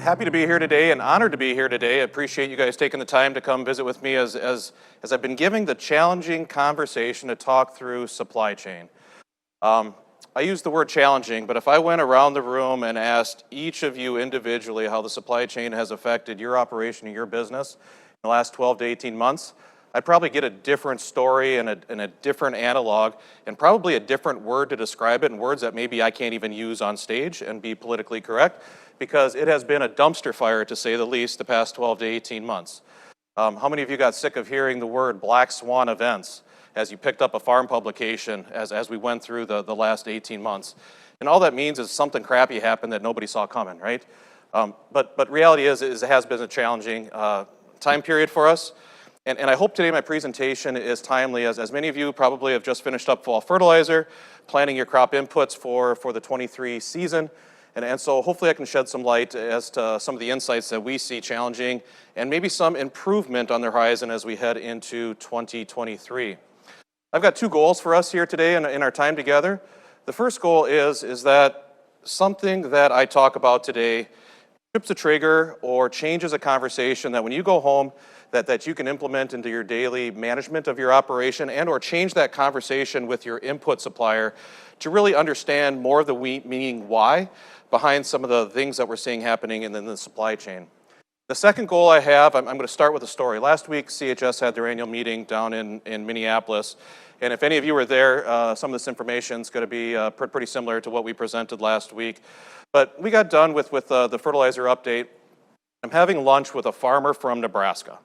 Happy to be here today and honored to be here today. I appreciate you guys taking the time to come visit with me as I've been giving the challenging conversation to talk through supply chain. I use the word challenging, but if I went around the room and asked each of you individually how the supply chain has affected your operation and your business in the last 12 to 18 months, I'd probably get a different story and a different analog and probably a different word to describe it, and words that maybe I can't even use on stage and be politically correct, because it has been a dumpster fire, to say the least, the past 12 to 18 months. How many of you got sick of hearing the word black swan events as you picked up a farm publication as we went through the last 18 months? And all that means is something crappy happened that nobody saw coming, right? But reality is it has been a challenging time period for us. And I hope today my presentation is timely, as many of you probably have just finished up fall fertilizer, planning your crop inputs for the 23 season. And so hopefully I can shed some light as to some of the insights that we see challenging and maybe some improvement on the horizon as we head into 2023. I've got two goals for us here today in our time together. The first goal is that something that I talk about today trips a trigger or changes a conversation that when you go home that you can implement into your daily management of your operation, and or change that conversation with your input supplier to really understand more of the meaning why behind some of the things that we're seeing happening in the supply chain. The second goal I have, I'm going to start with a story. Last week, CHS had their annual meeting down in Minneapolis. And if any of you were there, some of this information is going to be pretty similar to what we presented last week. But we got done with the fertilizer update. I'm having lunch with a farmer from Nebraska.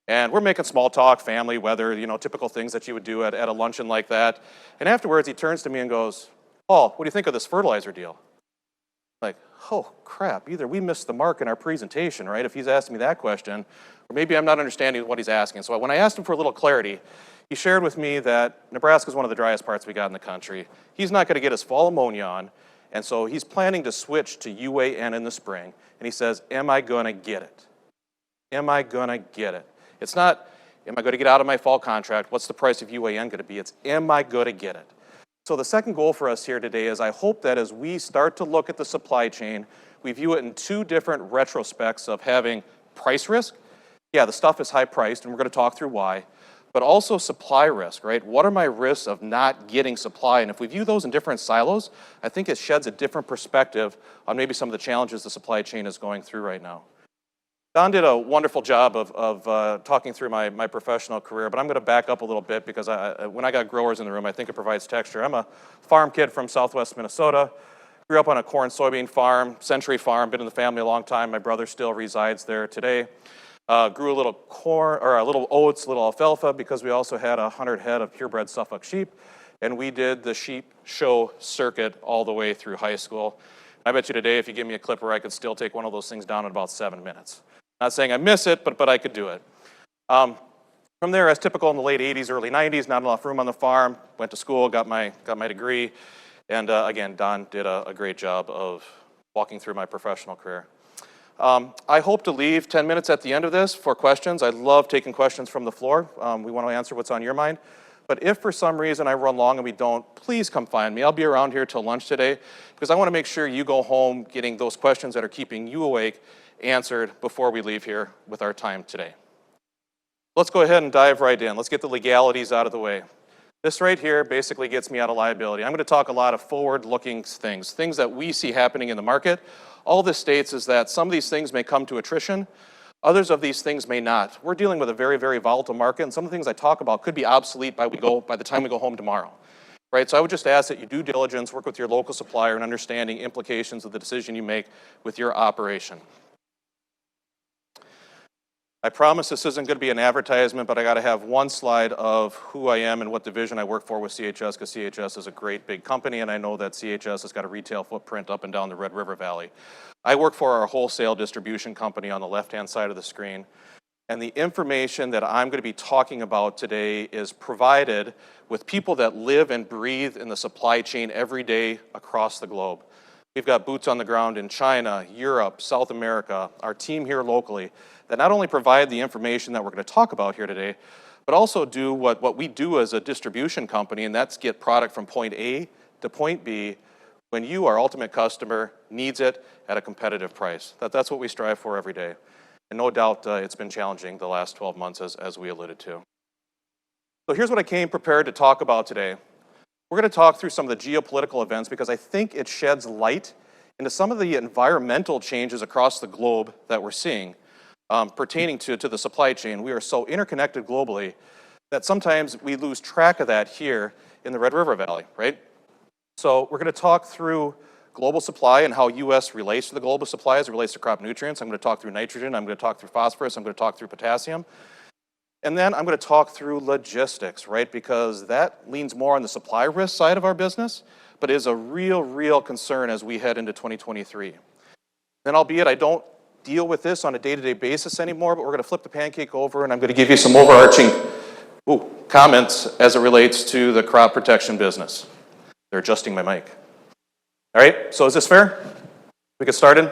And we're making small talk, family, weather, typical things that you would do at a luncheon like that. And afterwards, he turns to me and goes, "Paul, what do you think of this fertilizer deal?" Like, oh crap, either we missed the mark in our presentation, right, if he's asking me that question, or maybe I'm not understanding what he's asking. So when I asked him for a little clarity, he shared with me that Nebraska is one of the driest parts we got in the country. He's not going to get his fall ammonia on, and so he's planning to switch to UAN in the spring. And he says, am I going to get it? Am I going to get it? It's not, am I going to get out of my fall contract? What's the price of UAN going to be? It's, am I going to get it? So the second goal for us here today is I hope that as we start to look at the supply chain, we view it in two different retrospects of having price risk. Yeah, the stuff is high priced, and we're going to talk through why, but also supply risk, right? What are my risks of not getting supply? And if we view those in different silos, I think it sheds a different perspective on maybe some of the challenges the supply chain is going through right now. Don did a wonderful job of talking through my professional career, but I'm going to back up a little bit because when I got growers in the room, I think it provides texture. I'm a farm kid from southwest Minnesota. Grew up on a corn soybean farm, Century Farm, been in the family a long time. My brother still resides there today. Grew a little corn, or a little oats, a little alfalfa, because we also had 100 head of purebred Suffolk sheep, and we did the sheep show circuit all the way through high school. I bet you today, if you give me a clipper, I could still take one of those things down in about 7 minutes. Not saying I miss it, but I could do it. From there, as typical in the late 80s, early 90s, not enough room on the farm, went to school, got my degree, and again, Don did a great job of walking through my professional career. I hope to leave 10 minutes at the end of this for questions. I love taking questions from the floor. We want to answer what's on your mind. But if for some reason I run long and we don't, please come find me. I'll be around here till lunch today because I want to make sure you go home getting those questions that are keeping you awake answered before we leave here with our time today. Let's go ahead and dive right in. Let's get the legalities out of the way. This right here basically gets me out of liability. I'm going to talk a lot of forward-looking things that we see happening in the market. All this states is that some of these things may come to attrition. Others of these things may not. We're dealing with a very, very volatile market, and some of the things I talk about could be obsolete by the time we go home tomorrow. Right? So I would just ask that you do diligence, work with your local supplier, and understanding implications of the decision you make with your operation. I promise this isn't going to be an advertisement, but I got to have one slide of who I am and what division I work for with CHS, because CHS is a great big company, and I know that CHS has got a retail footprint up and down the Red River Valley. I work for our wholesale distribution company on the left-hand side of the screen, and the information that I'm going to be talking about today is provided with people that live and breathe in the supply chain every day across the globe. We've got boots on the ground in China, Europe, South America, our team here locally, that not only provide the information that we're going to talk about here today, but also do what we do as a distribution company, and that's get product from point A to point B when you, our ultimate customer, needs it at a competitive price. That's what we strive for every day. And no doubt it's been challenging the last 12 months as we alluded to. So here's what I came prepared to talk about today. We're going to talk through some of the geopolitical events because I think it sheds light into some of the environmental changes across the globe that we're seeing pertaining to the supply chain. We are so interconnected globally that sometimes we lose track of that here in the Red River Valley, right? So we're going to talk through global supply and how U.S. relates to the global supply as it relates to crop nutrients. I'm going to talk through nitrogen. I'm going to talk through phosphorus. I'm going to talk through potassium. And then I'm going to talk through logistics, right? Because that leans more on the supply risk side of our business, but is a real concern as we head into 2023. And albeit I don't deal with this on a day-to-day basis anymore, but we're going to flip the pancake over and I'm going to give you some overarching comments as it relates to the crop protection business. They're adjusting my mic. All right, so is this fair? We get started?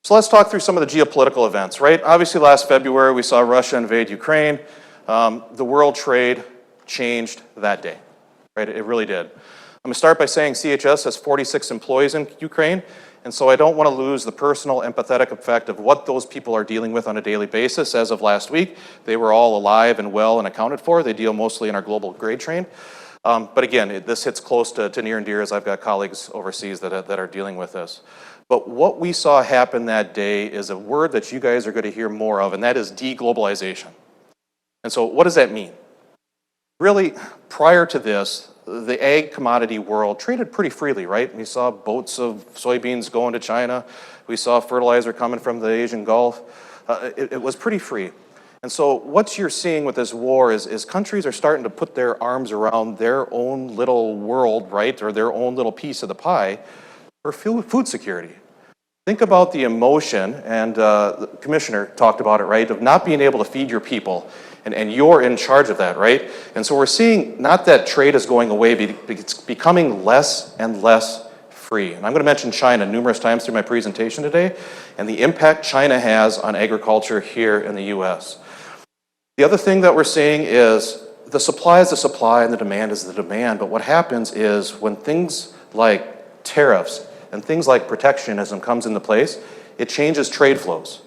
So let's talk through some of the geopolitical events, right? Obviously last February we saw Russia invade Ukraine. The world trade changed that day, right? It really did. I'm going to start by saying CHS has 46 employees in Ukraine, and so I don't want to lose the personal empathetic effect of what those people are dealing with on a daily basis. As of last week, they were all alive and well and accounted for. They deal mostly in our global grade train. But again, this hits close to near and dear as I've got colleagues overseas that are dealing with this. But what we saw happen that day is a word that you guys are going to hear more of, and that is deglobalization. And so what does that mean? Really, prior to this, the ag commodity world traded pretty freely, right? We saw boats of soybeans going to China. We saw fertilizer coming from the Asian Gulf. It was pretty free. And so what you're seeing with this war is countries are starting to put their arms around their own little world, right, or their own little piece of the pie for food security. Think about the emotion, and the commissioner talked about it, right, of not being able to feed your people, and you're in charge of that, right? And so we're seeing not that trade is going away, but it's becoming less and less free. And I'm going to mention China numerous times through my presentation today, and the impact China has on agriculture here in the U.S. The other thing that we're seeing is the supply is the supply and the demand is the demand, but what happens is when things like tariffs and things like protectionism comes into place, it changes trade flows.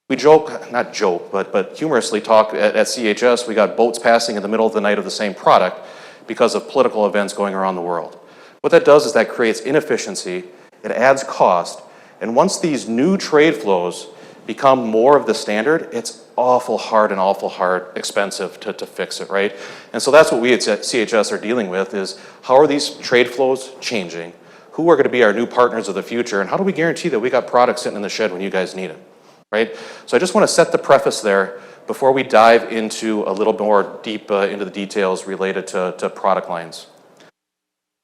We joke, not joke, but humorously talk at CHS, we got boats passing in the middle of the night of the same product because of political events going around the world. What that does is that creates inefficiency, it adds cost, and once these new trade flows become more of the standard, it's awful hard, expensive to fix it, right? And so that's what we at CHS are dealing with is how are these trade flows changing? Who are going to be our new partners of the future? And how do we guarantee that we got products sitting in the shed when you guys need it, right? So I just want to set the preface there before we dive into a little more deep into the details related to product lines.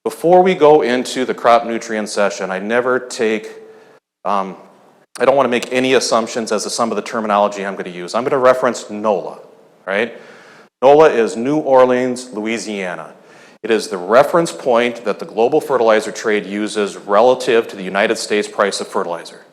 Before we go into the crop nutrient session, I never take, I don't want to make any assumptions as to some of the terminology I'm going to use. I'm going to reference NOLA, right? NOLA is New Orleans, Louisiana. It is the reference point that the global fertilizer trade uses relative to the United States price of fertilizer.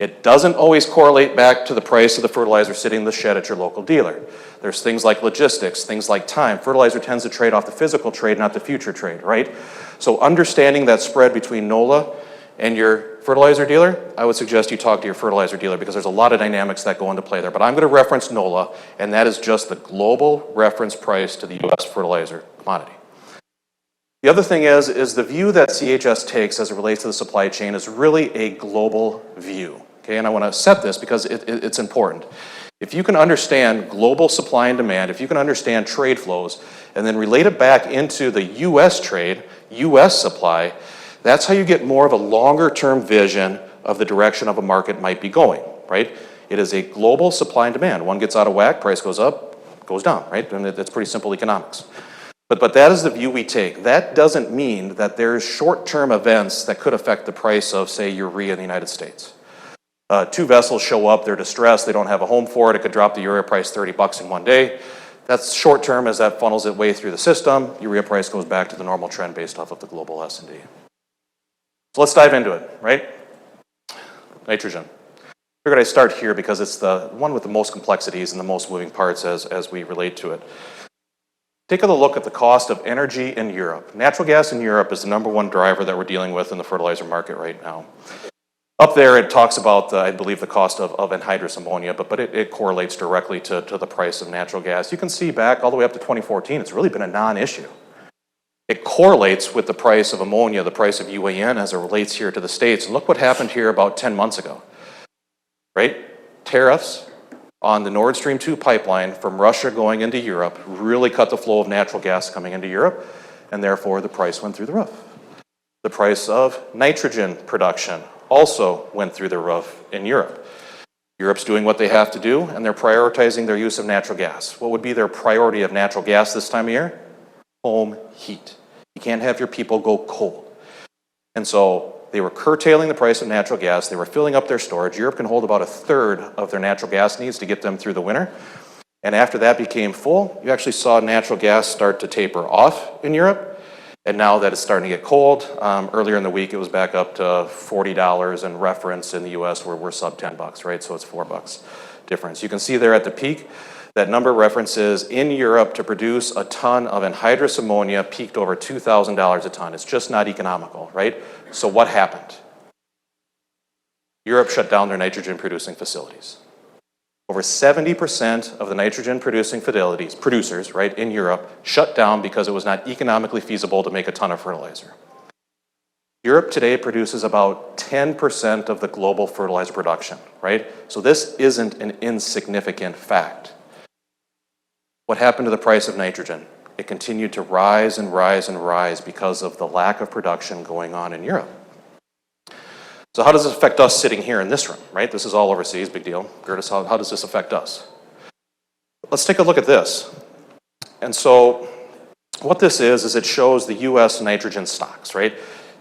It doesn't always correlate back to the price of the fertilizer sitting in the shed at your local dealer. There's things like logistics, things like time. Fertilizer tends to trade off the physical trade, not the future trade, right? So understanding that spread between NOLA and your fertilizer dealer, I would suggest you talk to your fertilizer dealer because there's a lot of dynamics that go into play there. But I'm going to reference NOLA, and that is just the global reference price to the U.S. fertilizer commodity. The other thing is the view that CHS takes as it relates to the supply chain is really a global view, okay? And I want to set this because it's important. If you can understand global supply and demand, if you can understand trade flows, and then relate it back into the U.S. trade, U.S. supply, that's how you get more of a longer-term vision of the direction of a market might be going, right? It is a global supply and demand. One gets out of whack, price goes up, goes down, right? And it's pretty simple economics. But that is the view we take. That doesn't mean that there's short-term events that could affect the price of, say, urea in the United States. Two vessels show up, they're distressed, they don't have a home for it, it could drop the urea price $30 in one day. That's short-term as that funnels its way through the system. Urea price goes back to the normal trend based off of the global S&D. So let's dive into it, right? Nitrogen. I figured I'd start here because it's the one with the most complexities and the most moving parts as we relate to it. Take a look at the cost of energy in Europe. Natural gas in Europe is the #1 driver that we're dealing with in the fertilizer market right now. Up there, it talks about, I believe, the cost of anhydrous ammonia, but it correlates directly to the price of natural gas. You can see back all the way up to 2014, it's really been a non-issue. It correlates with the price of ammonia, the price of UAN as it relates here to the States. And look what happened here about 10 months ago, right? Tariffs on the Nord Stream 2 pipeline from Russia going into Europe really cut the flow of natural gas coming into Europe, and therefore the price went through the roof. The price of nitrogen production also went through the roof in Europe. Europe's doing what they have to do, and they're prioritizing their use of natural gas. What would be their priority of natural gas this time of year? Home heat. You can't have your people go cold. And so they were curtailing the price of natural gas. They were filling up their storage. Europe can hold about 1/3 of their natural gas needs to get them through the winter. And after that became full, you actually saw natural gas start to taper off in Europe. And now that it's starting to get cold, earlier in the week it was back up to $40 in reference in the US where we're sub $10, right? So it's $4 difference. You can see there at the peak, that number references in Europe to produce a ton of anhydrous ammonia peaked over $2,000 a ton. It's just not economical, right? So what happened? Europe shut down their nitrogen producing facilities. Over 70% of the nitrogen producing producers, right, in Europe shut down because it was not economically feasible to make a ton of fertilizer. Europe today produces about 10% of the global fertilizer production, right? So this isn't an insignificant fact. What happened to the price of nitrogen? It continued to rise and rise and rise because of the lack of production going on in Europe. So how does this affect us sitting here in this room, right? This is all overseas, big deal. Gerdes, how does this affect us? Let's take a look at this. And so what this is it shows the US nitrogen stocks, right?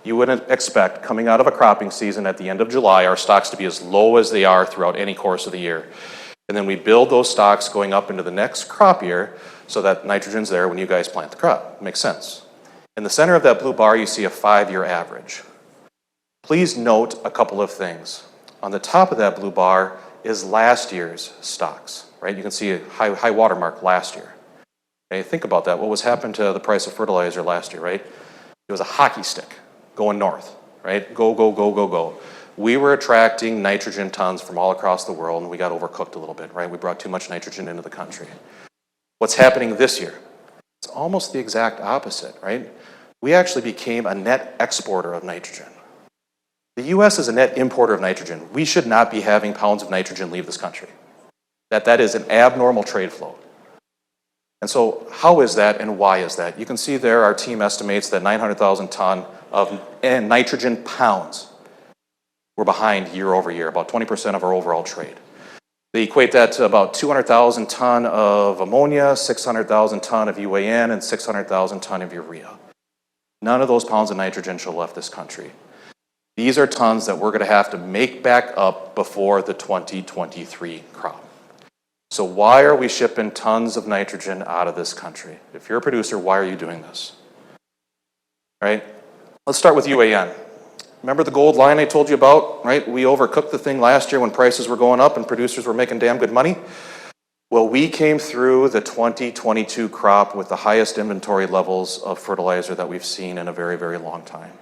You wouldn't expect coming out of a cropping season at the end of July, our stocks to be as low as they are throughout any course of the year. And then we build those stocks going up into the next crop year so that nitrogen's there when you guys plant the crop. Makes sense. In the center of that blue bar, you see a 5-year average. Please note a couple of things. On the top of that blue bar is last year's stocks, right? You can see a high watermark last year. Okay, think about that. What was happening to the price of fertilizer last year, right? It was a hockey stick going north, right? Go, go, go, go, go. We were attracting nitrogen tons from all across the world, and we got overcooked a little bit, right? We brought too much nitrogen into the country. What's happening this year? It's almost the exact opposite, right? We actually became a net exporter of nitrogen. The US is a net importer of nitrogen. We should not be having pounds of nitrogen leave this country. That is an abnormal trade flow. And so how is that and why is that? You can see there our team estimates that 900,000 ton of nitrogen pounds were behind year over year, about 20% of our overall trade. They equate that to about 200,000 ton of ammonia, 600,000 ton of UAN, and 600,000 ton of urea. None of those pounds of nitrogen should have left this country. These are tons that we're going to have to make back up before the 2023 crop. So why are we shipping tons of nitrogen out of this country? If you're a producer, why are you doing this? Right? Let's start with UAN. Remember the gold line I told you about, right? We overcooked the thing last year when prices were going up and producers were making damn good money. Well, we came through the 2022 crop with the highest inventory levels of fertilizer that we've seen in a very, very long time.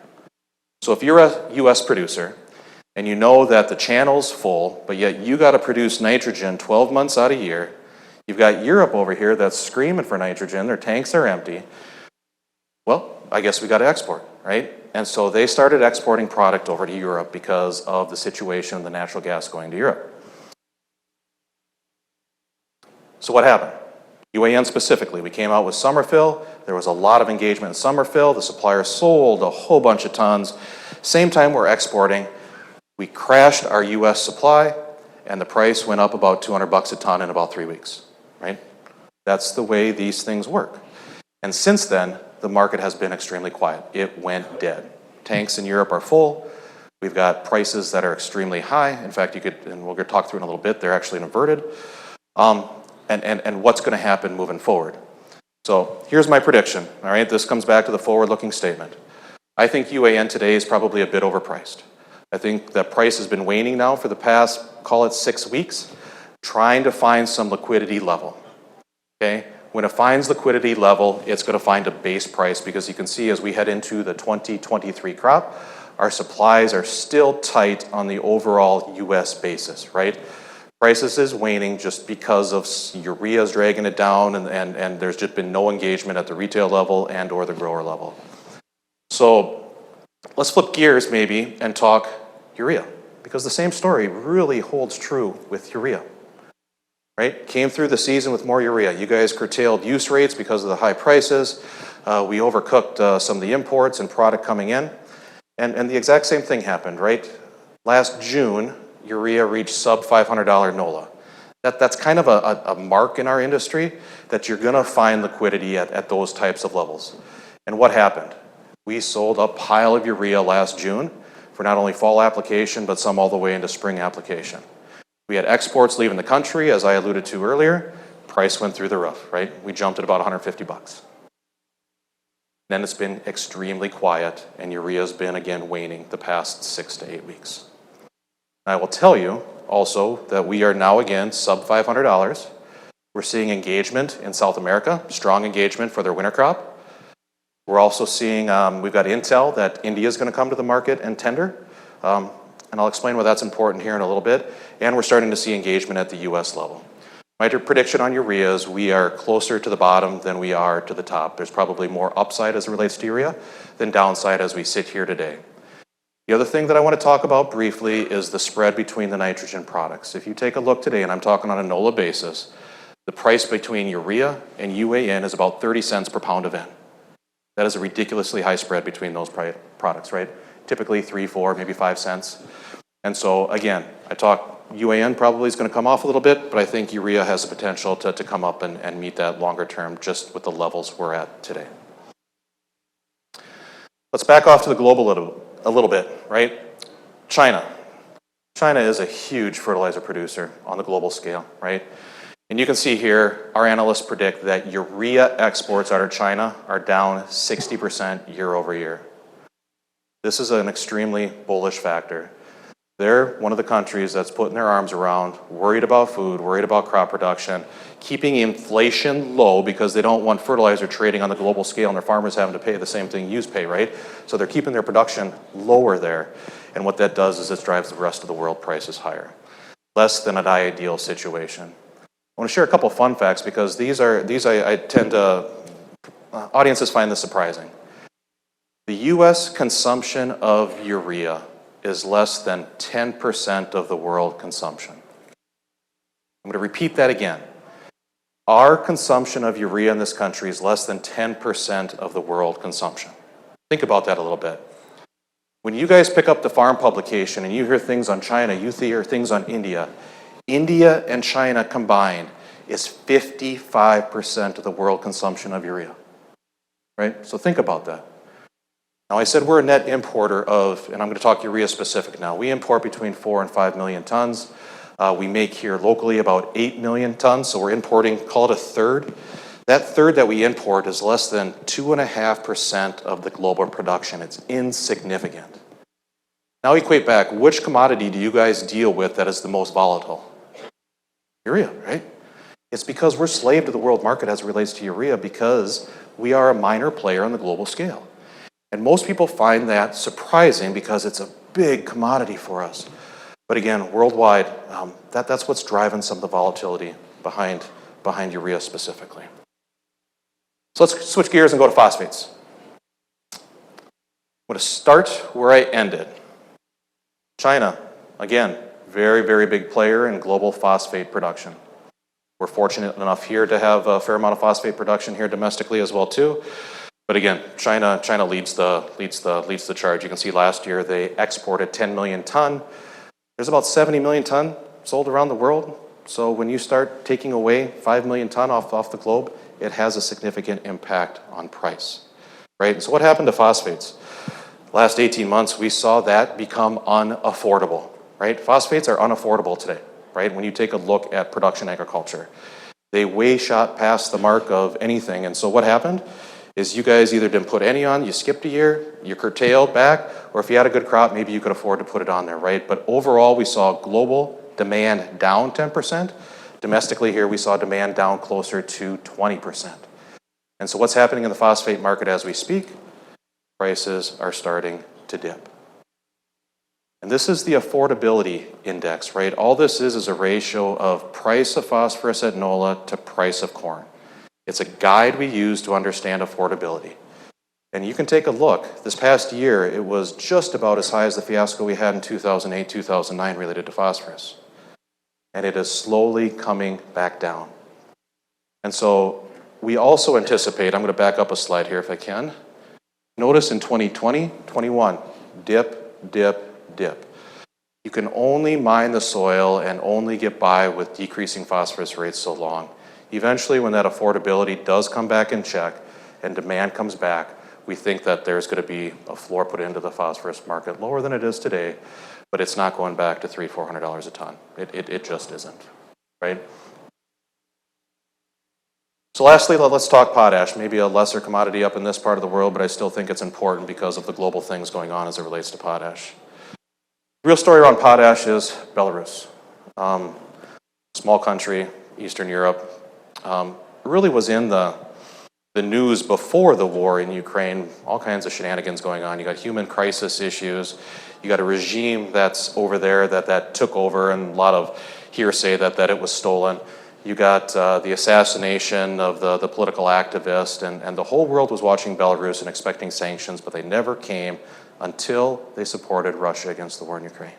So if you're a US producer and you know that the channel's full, but yet you got to produce nitrogen 12 months out of year, you've got Europe over here that's screaming for nitrogen, their tanks are empty, well, I guess we got to export, right? And so they started exporting product over to Europe because of the situation of the natural gas going to Europe. So what happened? UAN specifically, we came out with summer fill. There was a lot of engagement in summer fill. The supplier sold a whole bunch of tons. Same time we're exporting, we crashed our US supply and the price went up about $200 a ton in about 3 weeks, right? That's the way these things work. And since then, the market has been extremely quiet. It went dead. Tanks in Europe are full. We've got prices that are extremely high. In fact, and we're gonna talk through in a little bit, they're actually inverted. And what's going to happen moving forward. So here's my prediction, all right? This comes back to the forward-looking statement. I think UAN today is probably a bit overpriced. I think that price has been waning now for the past, call it 6 weeks, trying to find some liquidity level, okay? When it finds liquidity level, it's going to find a base price, because you can see as we head into the 2023 crop, our supplies are still tight on the overall U.S. basis, right? Prices is waning just because of urea is dragging it down, and there's just been no engagement at the retail level and or the grower level. So let's flip gears maybe and talk urea, because the same story really holds true with urea, right? Came through the season with more urea. You guys curtailed use rates because of the high prices. We overcooked some of the imports and product coming in. And the exact same thing happened, right? Last June, urea reached sub $500 NOLA. That's kind of a mark in our industry that you're gonna find liquidity at those types of levels. And what happened? We sold a pile of urea last June for not only fall application, but some all the way into spring application. We had exports leaving the country, as I alluded to earlier. Price went through the roof, right? We jumped at about 150 bucks. Then it's been extremely quiet, and urea's been again waning the past 6 to 8 weeks. I will tell you also that we are now again sub $500. We're seeing engagement in South America, strong engagement for their winter crop. We're also seeing, we've got intel that India is going to come to the market and tender, and I'll explain why that's important here in a little bit. And we're starting to see engagement at the U.S. level. My prediction on urea is we are closer to the bottom than we are to the top. There's probably more upside as it relates to urea than downside as we sit here today. The other thing that I want to talk about briefly is the spread between the nitrogen products. If you take a look today, and I'm talking on a NOLA basis, the price between urea and UAN is about 30 cents per pound of N. That is a ridiculously high spread between those products, right? Typically 3, 4, maybe 5 cents. And so again, UAN probably is going to come off a little bit, but I think urea has the potential to come up and meet that longer term just with the levels we're at today. Let's back off to the global a little bit, right? China. China is a huge fertilizer producer on the global scale, right? And you can see here, our analysts predict that urea exports out of China are down 60% year over year. This is an extremely bullish factor. They're one of the countries that's putting their arms around, worried about food, worried about crop production, keeping inflation low because they don't want fertilizer trading on the global scale and their farmers having to pay the same thing you pay, right? So they're keeping their production lower there. And what that does is it drives the rest of the world prices higher. Less than an ideal situation. I want to share a couple fun facts because these I tend to, audiences find this surprising. The US consumption of urea is less than 10% of the world consumption. I'm going to repeat that again. Our consumption of urea in this country is less than 10% of the world consumption. Think about that a little bit. When you guys pick up the farm publication and you hear things on China, you hear things on India, India and China combined is 55% of the world consumption of urea, right? So think about that. Now, I said we're a net importer of, and I'm going to talk urea specific now. We import between 4 and 5 million tons. We make here locally about 8 million tons, so we're importing, call it a third. That third that we import is less than 2.5% of the global production. It's insignificant. Now equate back, which commodity do you guys deal with that is the most volatile? Urea, right? It's because we're slave to the world market as it relates to urea because we are a minor player on the global scale. And most people find that surprising because it's a big commodity for us. But again, worldwide, that's what's driving some of the volatility behind urea specifically. So let's switch gears and go to phosphates. I'm going to start where I ended. China, again, very, very big player in global phosphate production. We're fortunate enough here to have a fair amount of phosphate production here domestically as well too. But again, China leads the charge. You can see last year they exported 10 million ton. There's about 70 million ton sold around the world. So when you start taking away 5 million ton off the globe, it has a significant impact on price, right? So what happened to phosphates? Last 18 months, we saw that become unaffordable, right? Phosphates are unaffordable today, right? When you take a look at production agriculture, they way shot past the mark of anything. And so what happened is you guys either didn't put any on, you skipped a year, you curtailed back, or if you had a good crop, maybe you could afford to put it on there, right? But overall, we saw global demand down 10%. Domestically here, we saw demand down closer to 20%. And so what's happening in the phosphate market as we speak? Prices are starting to dip. And this is the affordability index, right? All this is a ratio of price of phosphorus at NOLA to price of corn. It's a guide we use to understand affordability. And you can take a look. This past year, it was just about as high as the fiasco we had in 2008, 2009 related to phosphorus. And it is slowly coming back down. And so we also anticipate, I'm going to back up a slide here if I can. Notice in 2020, 21, dip, dip, dip. You can only mine the soil and only get by with decreasing phosphorus rates so long. Eventually, when that affordability does come back in check and demand comes back, we think that there's going to be a floor put into the phosphorus market lower than it is today, but it's not going back to $300, $400 a ton. It just isn't, right? So lastly, let's talk potash. Maybe a lesser commodity up in this part of the world, but I still think it's important because of the global things going on as it relates to potash. The real story around potash is Belarus. Small country, Eastern Europe. Really was in the news before the war in Ukraine, all kinds of shenanigans going on. You got human crisis issues. You got a regime that's over there that took over, and a lot of hearsay that it was stolen. You got the assassination of the political activist, and the whole world was watching Belarus and expecting sanctions, but they never came until they supported Russia against the war in Ukraine.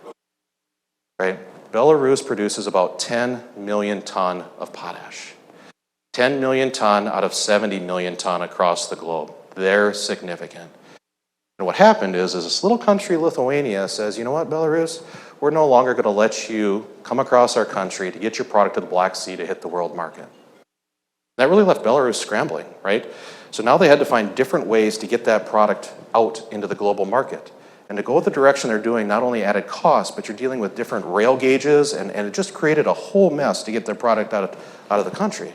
Right? Belarus produces about 10 million ton of potash. 10 million ton out of 70 million ton across the globe. They're significant. And what happened is this little country, Lithuania, says, you know what, Belarus, we're no longer going to let you come across our country to get your product to the Black Sea to hit the world market. That really left Belarus scrambling, right? So now they had to find different ways to get that product out into the global market. And to go the direction they're doing not only added cost, but you're dealing with different rail gauges, and it just created a whole mess to get their product out of the country.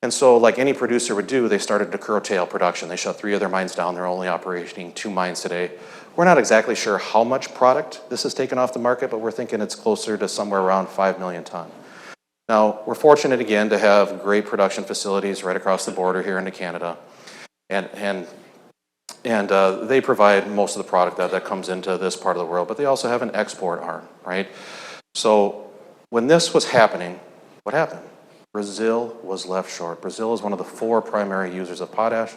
And so, like any producer would do, they started to curtail production. They shut 3 of their mines down. They're only operating 2 mines today. We're not exactly sure how much product this has taken off the market, but we're thinking it's closer to somewhere around 5 million ton. Now, we're fortunate again to have great production facilities right across the border here into Canada. And they provide most of the product that comes into this part of the world, but they also have an export arm, right? So when this was happening, what happened? Brazil was left short. Brazil is one of the 4 primary users of potash,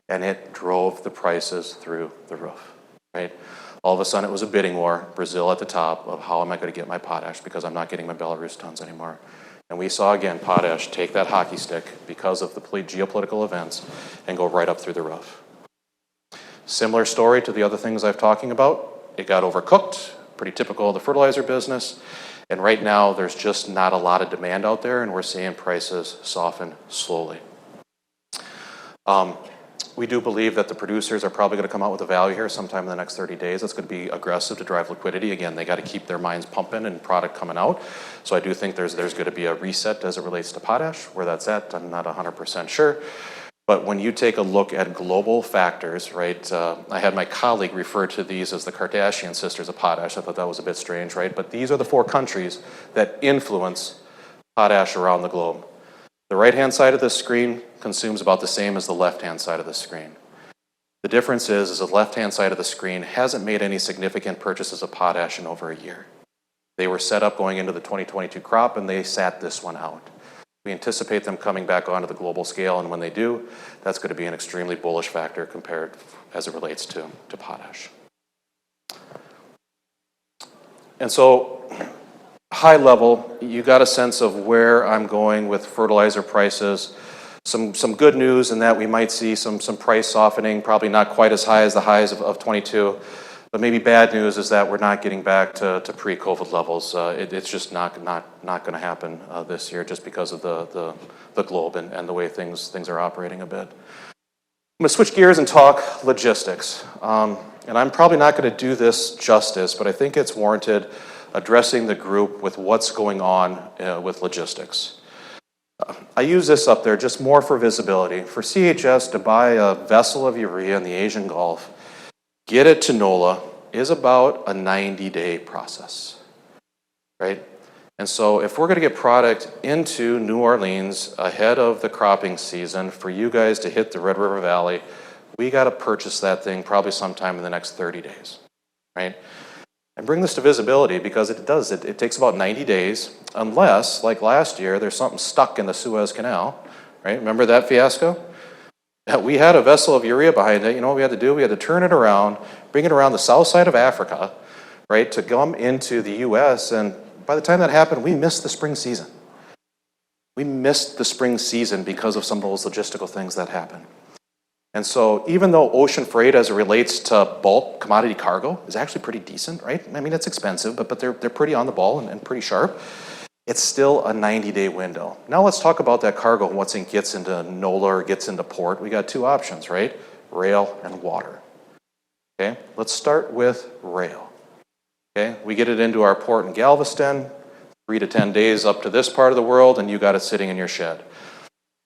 and it drove the prices through the roof, right? All of a sudden, it was a bidding war. Brazil at the top of how am I going to get my potash because I'm not getting my Belarus tons anymore. And we saw, again, potash take that hockey stick because of the geopolitical events and go right up through the roof. Similar story to the other things I've talking about. It got overcooked, pretty typical of the fertilizer business. And right now, there's just not a lot of demand out there, and we're seeing prices soften slowly. We do believe that the producers are probably going to come out with a value here sometime in the next 30 days. It's going to be aggressive to drive liquidity. Again, they got to keep their mines pumping and product coming out. So I do think there's going to be a reset as it relates to potash. Where that's at, I'm not 100% sure. But when you take a look at global factors, right, I had my colleague refer to these as the Kardashian sisters of potash. I thought that was a bit strange, right? But these are the 4 countries that influence potash around the globe. The right-hand side of this screen consumes about the same as the left-hand side of the screen. The difference is the left-hand side of the screen hasn't made any significant purchases of potash in over a year. They were set up going into the 2022 crop, and they sat this one out. We anticipate them coming back onto the global scale, and when they do, that's going to be an extremely bullish factor compared as it relates to potash. And so, high level, you got a sense of where I'm going with fertilizer prices. Some good news in that we might see some price softening, probably not quite as high as the highs of 22. But maybe bad news is that we're not getting back to pre-COVID levels. It's just not going to happen this year, just because of the globe and the way things are operating a bit. I'm going to switch gears and talk logistics. And I'm probably not going to do this justice, but I think it's warranted addressing the group with what's going on with logistics. I use this up there just more for visibility. For CHS to buy a vessel of urea in the Asian Gulf, get it to NOLA, is about a 90-day process, right? And so if we're gonna get product into New Orleans ahead of the cropping season for you guys to hit the Red River Valley, we gotta purchase that thing probably sometime in the next 30 days, right? And bring this to visibility because it takes about 90 days unless, like last year, there's something stuck in the Suez Canal, right? Remember that fiasco? We had a vessel of urea behind it. You know what we had to do? We had to turn it around, bring it around the south side of Africa, right, to come into the US, and by the time that happened, we missed the spring season. We missed the spring season because of some of those logistical things that happened. And so even though ocean freight as it relates to bulk commodity cargo is actually pretty decent, right? I mean, it's expensive, but they're pretty on the ball and pretty sharp. It's still a 90-day window. Now let's talk about that cargo once it gets into NOLA or gets into port. We got two options, right? Rail and water. Okay, let's start with rail. Okay, we get it into our port in Galveston, 3 to 10 days up to this part of the world, and you got it sitting in your shed.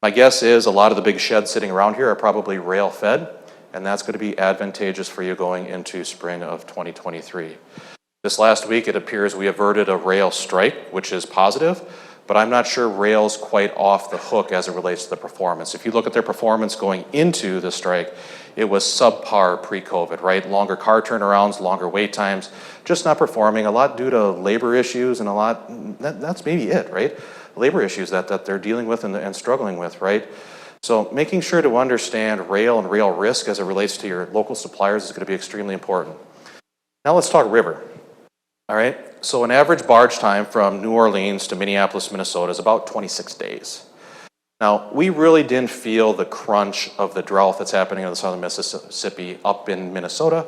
My guess is a lot of the big sheds sitting around here are probably rail fed, and that's going to be advantageous for you going into spring of 2023. This last week, it appears we averted a rail strike, which is positive, but I'm not sure rail's quite off the hook as it relates to the performance. If you look at their performance going into the strike, it was subpar pre-COVID, right? Longer car turnarounds, longer wait times, just not performing, a lot due to labor issues and a lot, that's maybe it, right? Labor issues that they're dealing with and struggling with, right? So making sure to understand rail and rail risk as it relates to your local suppliers is going to be extremely important. Now let's talk river. All right, so an average barge time from New Orleans to Minneapolis, Minnesota is about 26 days. Now, we really didn't feel the crunch of the drought that's happening in the southern Mississippi up in Minnesota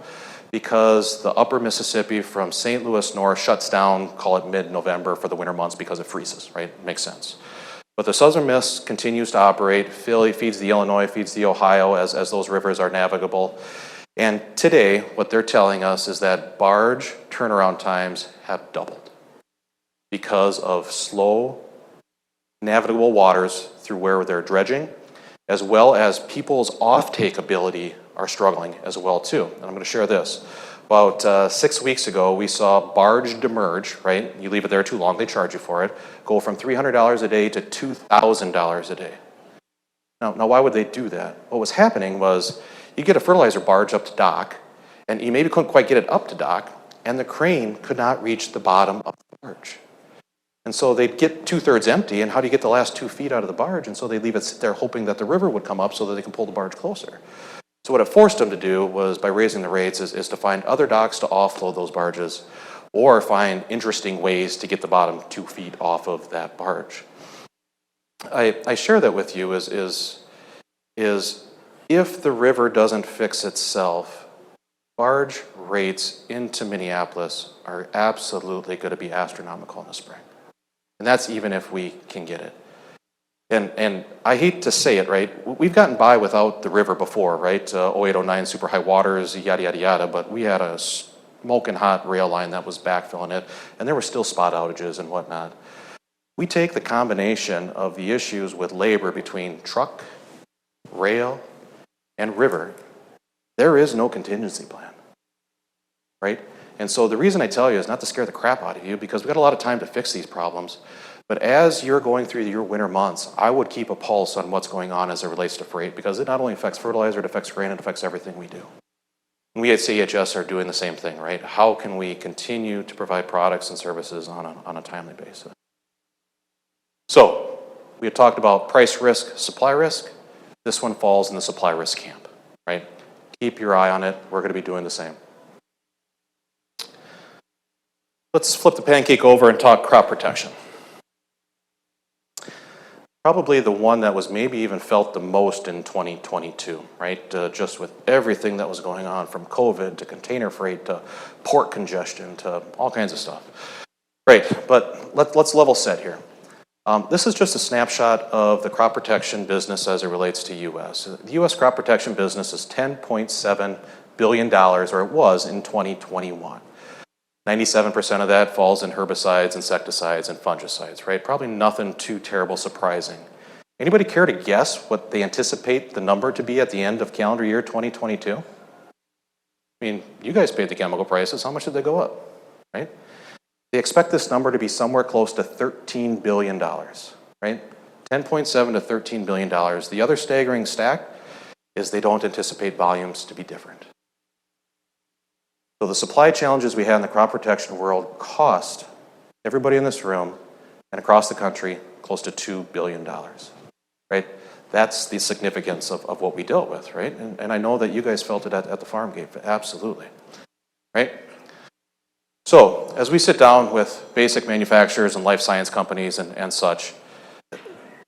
because the upper Mississippi from St. Louis north shuts down, call it mid-November for the winter months because it freezes, right? Makes sense. But the southern Miss continues to operate. Philly feeds the Illinois, feeds the Ohio as those rivers are navigable. And today, what they're telling us is that barge turnaround times have doubled because of slow navigable waters through where they're dredging, as well as people's offtake ability are struggling as well too. And I'm going to share this. About 6 weeks ago, we saw barge demurrage, right? You leave it there too long, they charge you for it, go from $300 a day to $2,000 a day. Now, why would they do that? What was happening was you get a fertilizer barge up to dock, and you maybe couldn't quite get it up to dock, and the crane could not reach the bottom of the barge. And so they'd get 2/3 empty, and how do you get the last 2 feet out of the barge? And so they leave it sit there hoping that the river would come up so that they can pull the barge closer. So what it forced them to do was, by raising the rates, is to find other docks to offload those barges, or find interesting ways to get the bottom 2 feet off of that barge. I share that with you is if the river doesn't fix itself, barge rates into Minneapolis are absolutely going to be astronomical in the spring. And that's even if we can get it. And I hate to say it, right? We've gotten by without the river before, right? 08, 09, super high waters, yada, yada, yada, but we had a smoking hot rail line that was backfilling it, and there were still spot outages and whatnot. We take the combination of the issues with labor between truck, rail, and river, there is no contingency plan, right? And so the reason I tell you is not to scare the crap out of you, because we've got a lot of time to fix these problems. But as you're going through your winter months, I would keep a pulse on what's going on as it relates to freight, because it not only affects fertilizer, it affects grain, it affects everything we do. And we at CHS are doing the same thing, right? How can we continue to provide products and services on a timely basis? So we had talked about price risk, supply risk. This one falls in the supply risk camp, right? Keep your eye on it. We're going to be doing the same. Let's flip the pancake over and talk crop protection. Probably the one that was maybe even felt the most in 2022, right? Just with everything that was going on, from COVID to container freight to port congestion to all kinds of stuff. Great, but let's level set here. This is just a snapshot of the crop protection business as it relates to U.S. The U.S. crop protection business is $10.7 billion, or it was in 2021. 97% of that falls in herbicides, insecticides, and fungicides, right? Probably nothing too terrible surprising. Anybody care to guess what they anticipate the number to be at the end of calendar year 2022? I mean, you guys paid the chemical prices. How much did they go up, right? They expect this number to be somewhere close to $13 billion, right? 10.7 to $13 billion. The other staggering stat is they don't anticipate volumes to be different. So the supply challenges we had in the crop protection world cost everybody in this room and across the country close to $2 billion, right? That's the significance of what we dealt with, right? And I know that you guys felt it at the farm gate, absolutely, right? So as we sit down with basic manufacturers and life science companies and such,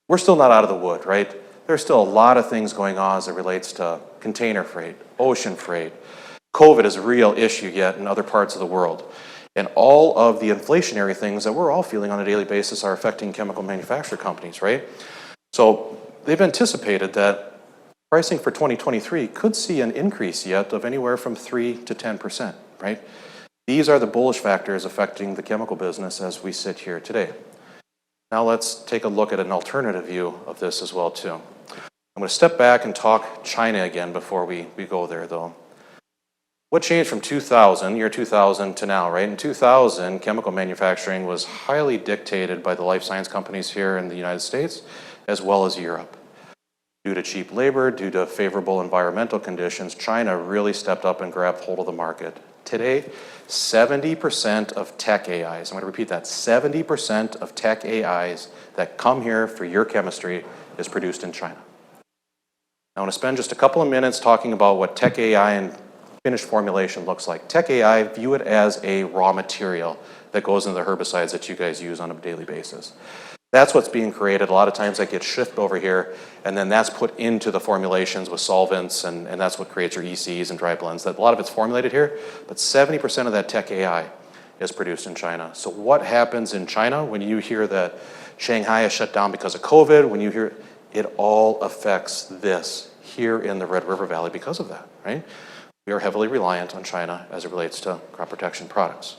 we're still not out of the wood, right? There's still a lot of things going on as it relates to container freight, ocean freight. COVID is a real issue yet in other parts of the world. And all of the inflationary things that we're all feeling on a daily basis are affecting chemical manufacturer companies, right? So they've anticipated that pricing for 2023 could see an increase yet of anywhere from 3 to 10%, right? These are the bullish factors affecting the chemical business as we sit here today. Now let's take a look at an alternative view of this as well too. I'm going to step back and talk China again before we go there though. What changed from year 2000 to now, right? In 2000, chemical manufacturing was highly dictated by the life science companies here in the United States as well as Europe. Due to cheap labor, due to favorable environmental conditions, China really stepped up and grabbed hold of the market. Today, 70% of tech AIs, I'm going to repeat that, 70% of tech AIs that come here for your chemistry is produced in China. I want to spend just a couple of minutes talking about what tech AI and finished formulation looks like. Tech AI, view it as a raw material that goes into the herbicides that you guys use on a daily basis. That's what's being created. A lot of times that gets shipped over here, and then that's put into the formulations with solvents, and that's what creates your ECs and dry blends. That a lot of it's formulated here, but 70% of that tech AI is produced in China. So what happens in China when you hear that Shanghai is shut down because of COVID, when you hear it all affects this here in the Red River Valley because of that, right? We are heavily reliant on China as it relates to crop protection products.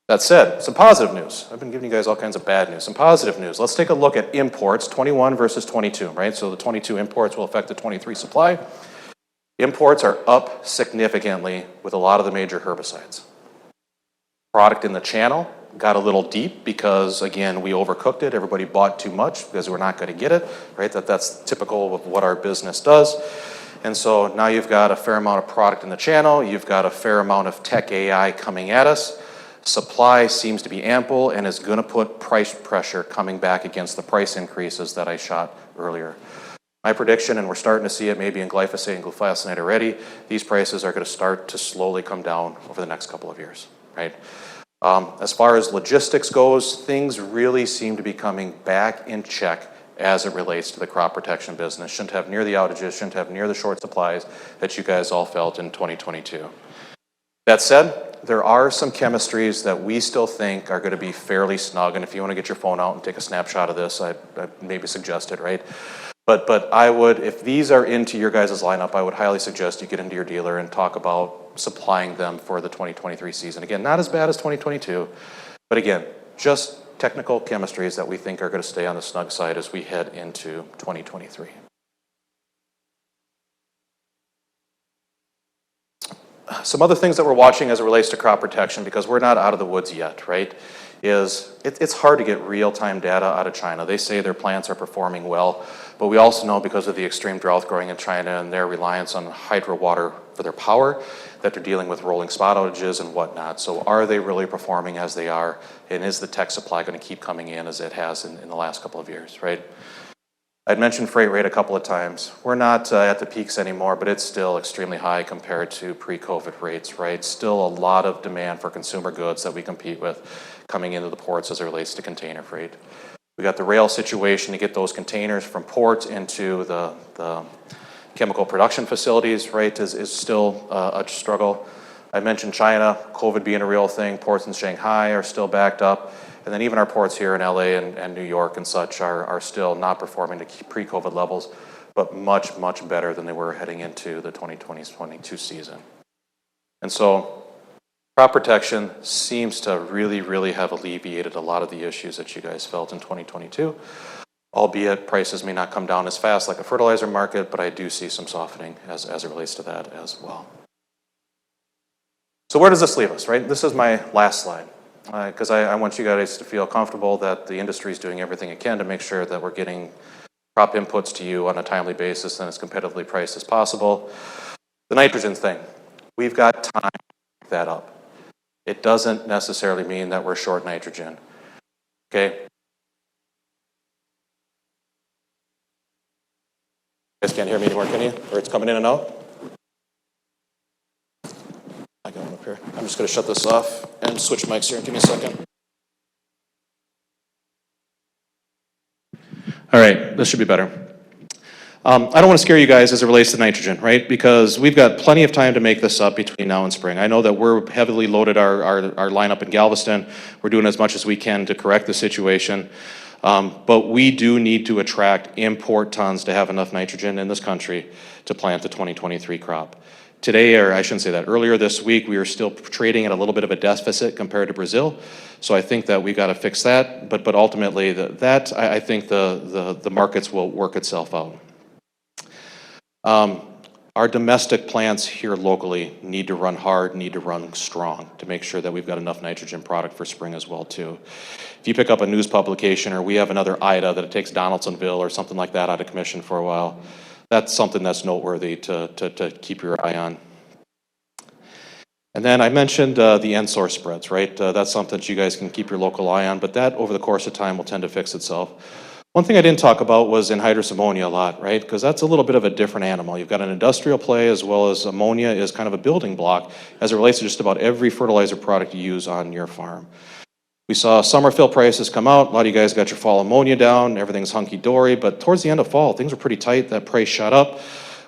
That said, some positive news. I've been giving you guys all kinds of bad news. Some positive news. Let's take a look at imports, 21 versus 22, right? So the 22 imports will affect the 23 supply. Imports are up significantly with a lot of the major herbicides. Product in the channel got a little deep because, again, we overcooked it. Everybody bought too much because we're not going to get it, right? That's typical of what our business does. And so now you've got a fair amount of product in the channel. You've got a fair amount of tech AI coming at us. Supply seems to be ample and is going to put price pressure coming back against the price increases that I shot earlier. My prediction, and we're starting to see it maybe in glyphosate and glufosinate already, these prices are going to start to slowly come down over the next couple of years, right? As far as logistics goes, things really seem to be coming back in check as it relates to the crop protection business. Shouldn't have near the outages, shouldn't have near the short supplies that you guys all felt in 2022. That said, there are some chemistries that we still think are going to be fairly snug, and if you want to get your phone out and take a snapshot of this, I'd maybe suggest it, right? But I would, if these are into your guys' lineup, I would highly suggest you get into your dealer and talk about supplying them for the 2023 season. Again, not as bad as 2022, but again, just technical chemistries that we think are going to stay on the snug side as we head into 2023. Some other things that we're watching as it relates to crop protection, because we're not out of the woods yet, right, is it's hard to get real-time data out of China. They say their plants are performing well, but we also know because of the extreme drought growing in China and their reliance on hydro water for their power, that they're dealing with rolling spot outages and whatnot. So are they really performing as they are, and is the tech supply going to keep coming in as it has in the last couple of years, right? I'd mentioned freight rate a couple of times. We're not at the peaks anymore, but it's still extremely high compared to pre-COVID rates, right? Still a lot of demand for consumer goods that we compete with coming into the ports as it relates to container freight. We got the rail situation to get those containers from ports into the chemical production facilities, right, is still a struggle. I mentioned China, COVID being a real thing. Ports in Shanghai are still backed up. And then even our ports here in LA and New York and such are still not performing to pre-COVID levels, but much, much better than they were heading into the 2020-22 season. And so crop protection seems to really, really have alleviated a lot of the issues that you guys felt in 2022, albeit prices may not come down as fast like a fertilizer market, but I do see some softening as it relates to that as well. So where does this leave us, right? This is my last slide. because I want you guys to feel comfortable that the industry is doing everything it can to make sure that we're getting crop inputs to you on a timely basis and as competitively priced as possible. The nitrogen thing, we've got time to pick that up. It doesn't necessarily mean that we're short nitrogen, okay? You guys can't hear me anymore, can you? Or it's coming in and out? I got one up here. I'm just going to shut this off and switch mics here. Give me a second. All right, this should be better. I don't want to scare you guys as it relates to nitrogen, right? Because we've got plenty of time to make this up between now and spring. I know that we're heavily loaded our lineup in Galveston. We're doing as much as we can to correct the situation. But we do need to attract import tons to have enough nitrogen in this country to plant the 2023 crop. Today, or I shouldn't say that, earlier this week, we were still trading at a little bit of a deficit compared to Brazil. So I think that we got to fix that. But ultimately, I think the markets will work itself out. Our domestic plants here locally need to run hard, need to run strong to make sure that we've got enough nitrogen product for spring as well too. If you pick up a news publication or we have another IDA that it takes Donaldsonville or something like that out of commission for a while, that's something that's noteworthy to keep your eye on. And then I mentioned the end source spreads, right? That's something that you guys can keep your local eye on, but that over the course of time will tend to fix itself. One thing I didn't talk about was anhydrous ammonia a lot, right? Because that's a little bit of a different animal. You've got an industrial play as well as ammonia is kind of a building block as it relates to just about every fertilizer product you use on your farm. We saw summer fill prices come out. A lot of you guys got your fall ammonia down. Everything's hunky-dory. But towards the end of fall, things were pretty tight. That price shot up.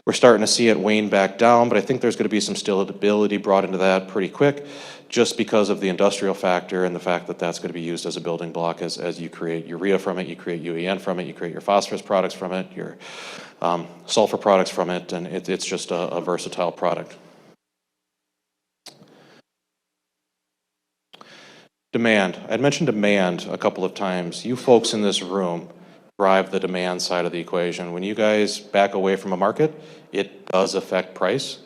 We're starting to see it wane back down. But I think there's going to be some stability brought into that pretty quick just because of the industrial factor and the fact that that's going to be used as a building block as you create urea from it, you create UAN from it, you create your phosphorus products from it, your sulfur products from it, and it's just a versatile product. Demand. I'd mentioned demand a couple of times. You folks in this room drive the demand side of the equation. When you guys back away from a market, it does affect price,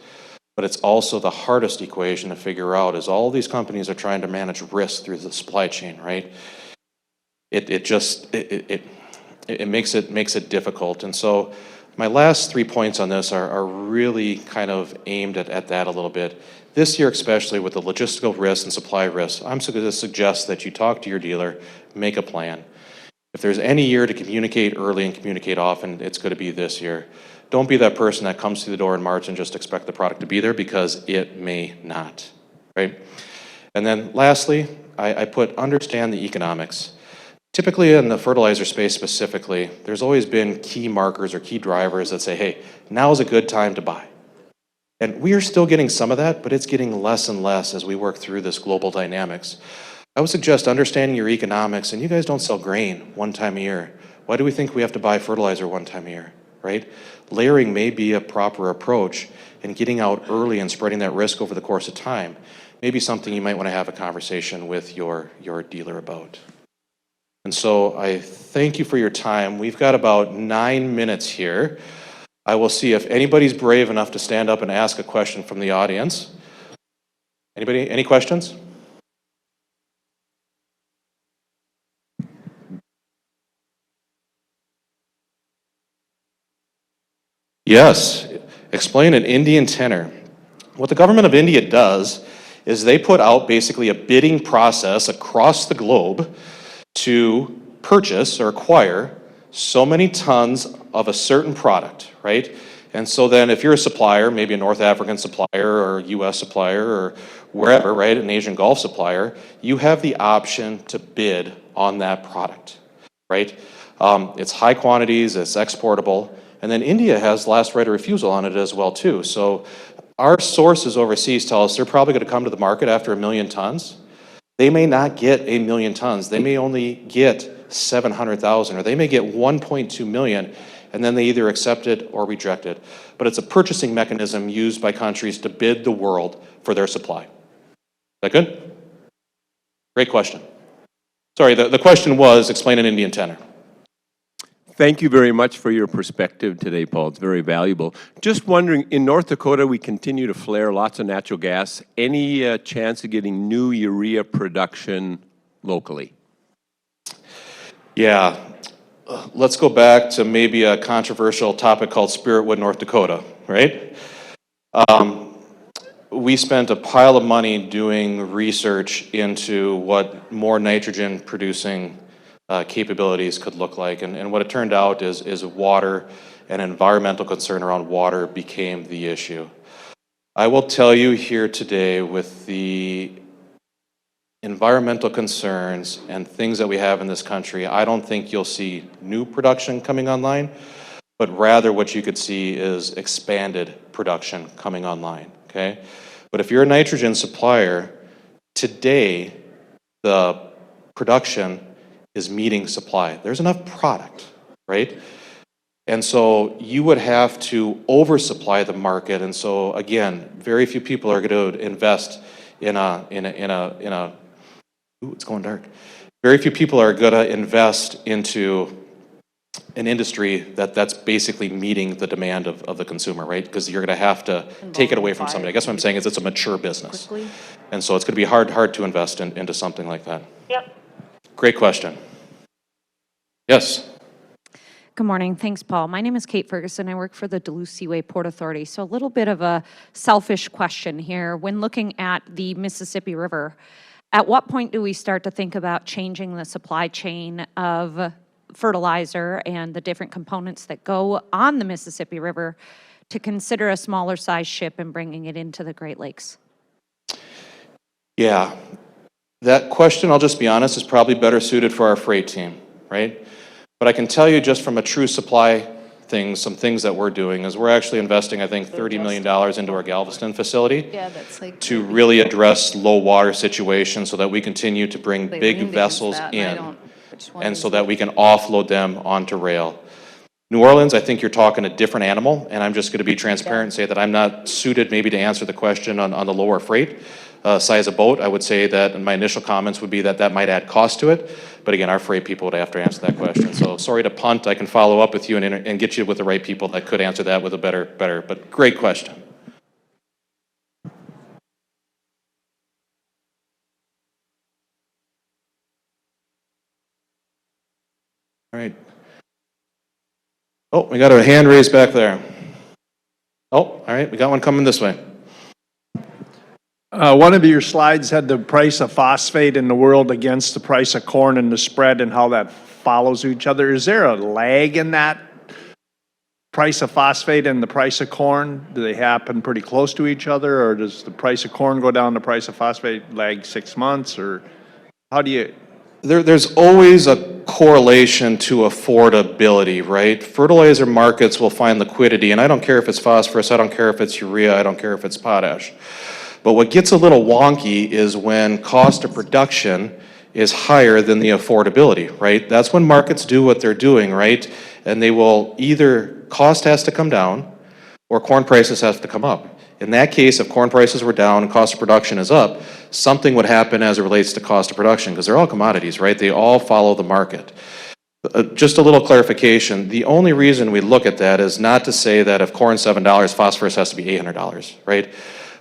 but it's also the hardest equation to figure out as all these companies are trying to manage risk through the supply chain, right? It makes it difficult. And so my last 3 points on this are really kind of aimed at that a little bit. This year, especially with the logistical risks and supply risks, I'm going to suggest that you talk to your dealer, make a plan. If there's any year to communicate early and communicate often, it's going to be this year. Don't be that person that comes through the door in March and just expect the product to be there because it may not, right? And then lastly, I put understand the economics. Typically in the fertilizer space specifically, there's always been key markers or key drivers that say, hey, now is a good time to buy. And we are still getting some of that, but it's getting less and less as we work through this global dynamics. I would suggest understanding your economics, and you guys don't sell grain one time a year. Why do we think we have to buy fertilizer one time a year, right? Layering may be a proper approach, and getting out early and spreading that risk over the course of time may be something you might want to have a conversation with your dealer about. And so I thank you for your time. We've got about 9 minutes here. I will see if anybody's brave enough to stand up and ask a question from the audience. Anybody, any questions? Yes, explain an Indian tenor. What the government of India does is they put out basically a bidding process across the globe to purchase or acquire so many tons of a certain product, right? And so then if you're a supplier, maybe a North African supplier or a US supplier or wherever, right, an Asian Gulf supplier, you have the option to bid on that product, right? It's high quantities, it's exportable, and then India has last right of refusal on it as well too. So our sources overseas tell us they're probably going to come to the market after 1 million tons. They may not get 1 million tons. They may only get 700,000, or they may get 1.2 million, and then they either accept it or reject it. But it's a purchasing mechanism used by countries to bid the world for their supply. Is that good? Great question. Sorry, the question was, explain an Indian tenor. Thank you very much for your perspective today, Paul. It's very valuable. Just wondering, in North Dakota, we continue to flare lots of natural gas. Any chance of getting new urea production locally? Yeah. Let's go back to maybe a controversial topic called Spiritwood, North Dakota, right? We spent a pile of money doing research into what more nitrogen producing capabilities could look like. And what it turned out is water and environmental concern around water became the issue. I will tell you here today, with the environmental concerns and things that we have in this country, I don't think you'll see new production coming online, but rather what you could see is expanded production coming online, okay? But if you're a nitrogen supplier, today the production is meeting supply. There's enough product, right? And so you would have to oversupply the market. And so again, very few people are going to invest in a ooh, it's going dark. Very few people are going to invest into an industry that's basically meeting the demand of the consumer, right? Because you're going to have to take it away from somebody. I guess what I'm saying is it's a mature business. Quickly. And so it's going to be hard to invest into something like that. Yep. Great question. Yes. Good morning. Thanks, Paul. My name is Kate Ferguson. I work for the Duluth Seaway Port Authority. So a little bit of a selfish question here. When looking at the Mississippi River, at what point do we start to think about changing the supply chain of fertilizer and the different components that go on the Mississippi River to consider a smaller size ship and bringing it into the Great Lakes? Yeah, that question, I'll just be honest, is probably better suited for our freight team, right? But I can tell you just from a true supply thing, some things that we're doing is we're actually investing, I think, $30 million into our Galveston facility to really address low water situations so that we continue to bring big vessels in and so that we can offload them onto rail. New Orleans, I think you're talking a different animal, and I'm just going to be transparent and say that I'm not suited maybe to answer the question on the lower freight size of boat. I would say that, and my initial comments would be that that might add cost to it, but again, our freight people would have to answer that question. So sorry to punt. I can follow up with you and get you with the right people that could answer that with a better, but great question. All right. Oh, we got a hand raised back there. Oh, all right, we got one coming this way. One of your slides had the price of phosphate in the world against the price of corn and the spread and how that follows each other. Is there a lag in that price of phosphate and the price of corn? Do they happen pretty close to each other, or does the price of corn go down, the price of phosphate lag 6 months, or how do you? There's always a correlation to affordability, right? Fertilizer markets will find liquidity, and I don't care if it's phosphorus, I don't care if it's urea, I don't care if it's potash. But what gets a little wonky is when cost of production is higher than the affordability, right? That's when markets do what they're doing, right? And they will either, cost has to come down or corn prices have to come up. In that case, if corn prices were down and cost of production is up, something would happen as it relates to cost of production, because they're all commodities, right? They all follow the market. Just a little clarification, the only reason we look at that is not to say that if corn's $7, phosphorus has to be $800, right?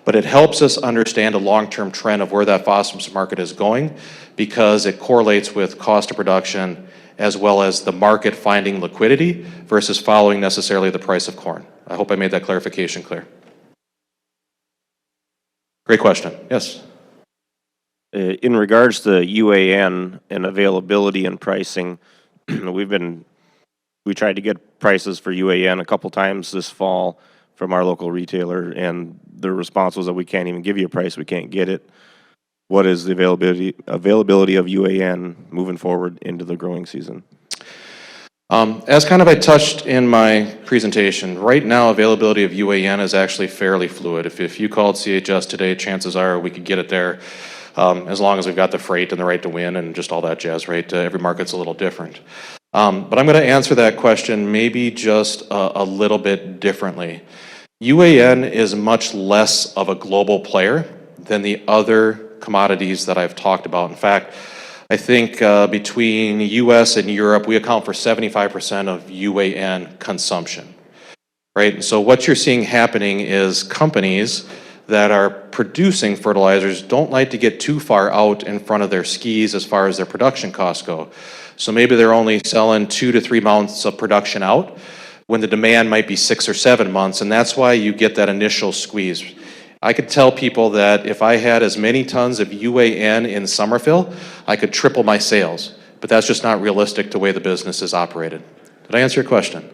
But it helps us understand a long-term trend of where that phosphorus market is going, because it correlates with cost of production as well as the market finding liquidity versus following necessarily the price of corn. I hope I made that clarification clear. Great question. Yes? In regards to UAN and availability and pricing, we tried to get prices for UAN a couple times this fall from our local retailer, and the response was that we can't even give you a price, we can't get it. What is the availability of UAN moving forward into the growing season? As kind of I touched in my presentation, right now availability of UAN is actually fairly fluid. If you called CHS today, chances are we could get it there as long as we've got the freight and the right to win and just all that jazz, right? Every market's a little different. But I'm going to answer that question maybe just a little bit differently. UAN is much less of a global player than the other commodities that I've talked about. In fact, I think between US and Europe, we account for 75% of UAN consumption, right? So what you're seeing happening is companies that are producing fertilizers don't like to get too far out in front of their skis as far as their production costs go. So maybe they're only selling 2 to 3 months of production out when the demand might be 6 or 7 months, and that's why you get that initial squeeze. I could tell people that if I had as many tons of UAN in Summerville, I could triple my sales, but that's just not realistic the way the business is operated. Did I answer your question?